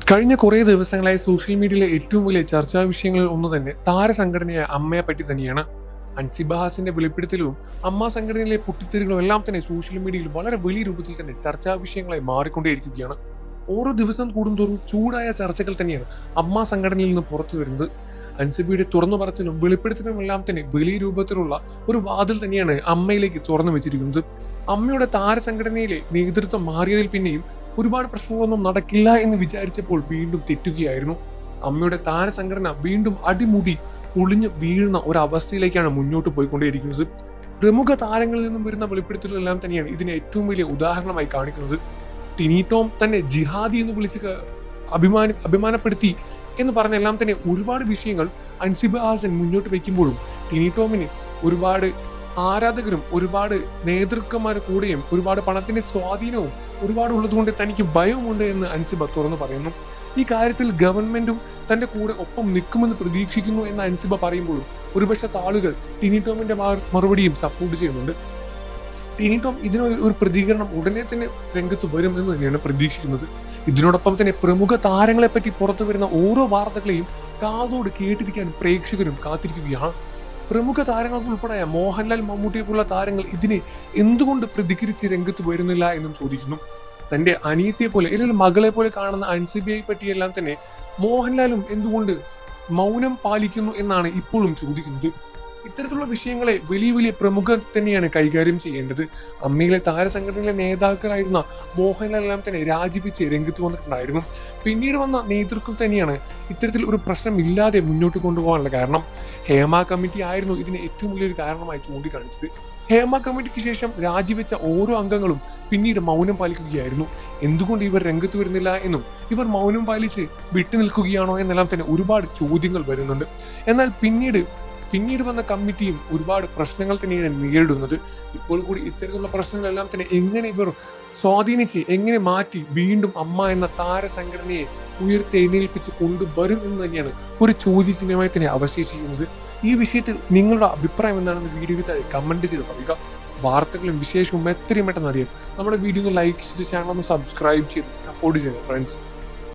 കഴിഞ്ഞ കുറേ ദിവസങ്ങളായി സോഷ്യൽ മീഡിയയിലെ ഏറ്റവും വലിയ ചർച്ചാ വിഷയങ്ങളിൽ ഒന്ന് തന്നെ താരസംഘടനയായ അമ്മയെ പറ്റി തന്നെയാണ്. അൻസിബ ഹാസിന്റെ വെളിപ്പെടുത്തലും അമ്മ സംഘടനയിലെ പൊട്ടിത്തെറികളും എല്ലാം തന്നെ സോഷ്യൽ മീഡിയയിൽ വളരെ വലിയ രൂപത്തിൽ തന്നെ ചർച്ചാ വിഷയങ്ങളായി മാറിക്കൊണ്ടേയിരിക്കുകയാണ്. ഓരോ ദിവസം കൂടുന്തോറും ചൂടായ ചർച്ചകൾ തന്നെയാണ് അമ്മ സംഘടനയിൽ നിന്ന് പുറത്തു വരുന്നത്. അൻസിബയുടെ തുറന്നു പറച്ചിലും വെളിപ്പെടുത്തലും എല്ലാം തന്നെ വലിയ രൂപത്തിലുള്ള ഒരു വാതിൽ തന്നെയാണ് അമ്മയിലേക്ക് തുറന്നു വെച്ചിരിക്കുന്നത്. അമ്മയുടെ താരസംഘടനയിലെ നേതൃത്വം മാറിയതിൽ പിന്നെയും ഒരുപാട് പ്രശ്നങ്ങളൊന്നും നടക്കില്ല എന്ന് വിചാരിച്ചപ്പോൾ വീണ്ടും തെറ്റുകയായിരുന്നു. അമ്മയുടെ താരസംഘടന വീണ്ടും അടിമുടി പൊളിഞ്ഞു വീഴുന്ന ഒരവസ്ഥയിലേക്കാണ് മുന്നോട്ട് പോയിക്കൊണ്ടേയിരിക്കുന്നത്. പ്രമുഖ താരങ്ങളിൽ നിന്നും വരുന്ന വെളിപ്പെടുത്തലെല്ലാം തന്നെയാണ് ഇതിനെ ഏറ്റവും വലിയ ഉദാഹരണമായി കാണിക്കുന്നത്. ടിനി ടോം തന്നെ ജിഹാദി എന്ന് വിളിച്ച് അഭിമാനപ്പെടുത്തി എന്ന് പറഞ്ഞെല്ലാം തന്നെ ഒരുപാട് വിഷയങ്ങൾ അൻസിബ ഹാസൻ മുന്നോട്ട് വയ്ക്കുമ്പോഴും ടിനി ടോമിന് ഒരുപാട് ആരാധകരും ഒരുപാട് നേതൃത്വന്മാരുടെ കൂടെയും ഒരുപാട് പണത്തിന്റെ സ്വാധീനവും ഒരുപാട് ഉള്ളതുകൊണ്ട് തനിക്ക് ഭയമുണ്ട് എന്ന് അൻസിബ തുറന്നു പറയുന്നു. ഈ കാര്യത്തിൽ ഗവൺമെന്റും തന്റെ കൂടെ ഒപ്പം നിൽക്കുമെന്ന് പ്രതീക്ഷിക്കുന്നു എന്ന് അൻസിബ പറയുമ്പോഴും ഒരുപക്ഷെ ആളുകൾ ടിനി ടോമിന്റെ മറുപടിയും സപ്പോർട്ട് ചെയ്യുന്നുണ്ട്. ടിനി ടോം ഒരു പ്രതികരണം ഉടനെ തന്നെ രംഗത്ത് വരും എന്ന് തന്നെയാണ് പ്രതീക്ഷിക്കുന്നത്. ഇതിനോടൊപ്പം തന്നെ പ്രമുഖ താരങ്ങളെ പറ്റി പുറത്തു വരുന്ന ഓരോ വാർത്തകളെയും കാതോട് കേട്ടിരിക്കാൻ പ്രേക്ഷകരും കാത്തിരിക്കുകയാണ്. പ്രമുഖ താരങ്ങൾ ഉൾപ്പെടെ മോഹൻലാൽ, മമ്മൂട്ടിയെ പോലുള്ള താരങ്ങൾ ഇതിനെ എന്തുകൊണ്ട് പ്രതികരിച്ച് രംഗത്ത് വരുന്നില്ല എന്നും ചോദിക്കുന്നു. തന്റെ അനിയത്തിയെ പോലെ അല്ലെങ്കിൽ മകളെ പോലെ കാണുന്ന അൻസിബയെ പറ്റിയെല്ലാം തന്നെ മോഹൻലാലും എന്തുകൊണ്ട് മൗനം പാലിക്കുന്നു എന്നാണ് ഇപ്പോഴും ചോദിക്കുന്നത്. ഇത്തരത്തിലുള്ള വിഷയങ്ങളെ വലിയ വലിയ പ്രമുഖർ തന്നെയാണ് കൈകാര്യം ചെയ്യേണ്ടത്. അമ്മയിലെ താരസംഘടനയിലെ നേതാക്കളായിരുന്ന മോഹൻലാലെല്ലാം തന്നെ രാജിവെച്ച് രംഗത്ത് വന്നിട്ടുണ്ടായിരുന്നു. പിന്നീട് വന്ന നേതൃത്വം തന്നെയാണ് ഇത്തരത്തിൽ ഒരു പ്രശ്നമില്ലാതെ മുന്നോട്ട് കൊണ്ടുപോകാനുള്ള കാരണം. ഹേമ കമ്മിറ്റി ആയിരുന്നു ഇതിന് ഏറ്റവും വലിയൊരു കാരണമായി ചൂണ്ടിക്കാണിച്ചത്. ഹേമ കമ്മിറ്റിക്ക് ശേഷം രാജിവെച്ച ഓരോ അംഗങ്ങളും പിന്നീട് മൗനം പാലിക്കുകയായിരുന്നു. എന്തുകൊണ്ട് ഇവർ രംഗത്ത് വരുന്നില്ല എന്നും ഇവർ മൗനം പാലിച്ച് വിട്ടുനിൽക്കുകയാണോ എന്നെല്ലാം തന്നെ ഒരുപാട് ചോദ്യങ്ങൾ വരുന്നുണ്ട്. എന്നാൽ പിന്നീട് വന്ന കമ്മിറ്റിയും ഒരുപാട് പ്രശ്നങ്ങൾ തന്നെയാണ് നേരിടുന്നത്. ഇപ്പോൾ കൂടി ഇത്തരത്തിലുള്ള പ്രശ്നങ്ങളെല്ലാം തന്നെ എങ്ങനെ ഇവർ സ്വാധീനിച്ച് എങ്ങനെ മാറ്റി വീണ്ടും അമ്മ എന്ന താരസംഘടനയെ ഉയർത്തെഴുന്നേൽപ്പിച്ച് കൊണ്ടുവരും എന്ന് തന്നെയാണ് ഒരു ചോദ്യചിഹ്നമായി തന്നെ അവശേഷിക്കുന്നത്. ഈ വിഷയത്തിൽ നിങ്ങളുടെ അഭിപ്രായം എന്താണെന്ന് വീഡിയോയിൽ താഴെ കമന്റ് ചെയ്ത് പറയുക. വാർത്തകളും വിശേഷവും എത്രയും പെട്ടെന്ന് അറിയാം നമ്മുടെ വീഡിയോ ഒന്ന് ലൈക്ക് ചെയ്ത് ചാനൽ ഒന്ന് സബ്സ്ക്രൈബ് ചെയ്ത് സപ്പോർട്ട് ചെയ്യുക ഫ്രണ്ട്സ്.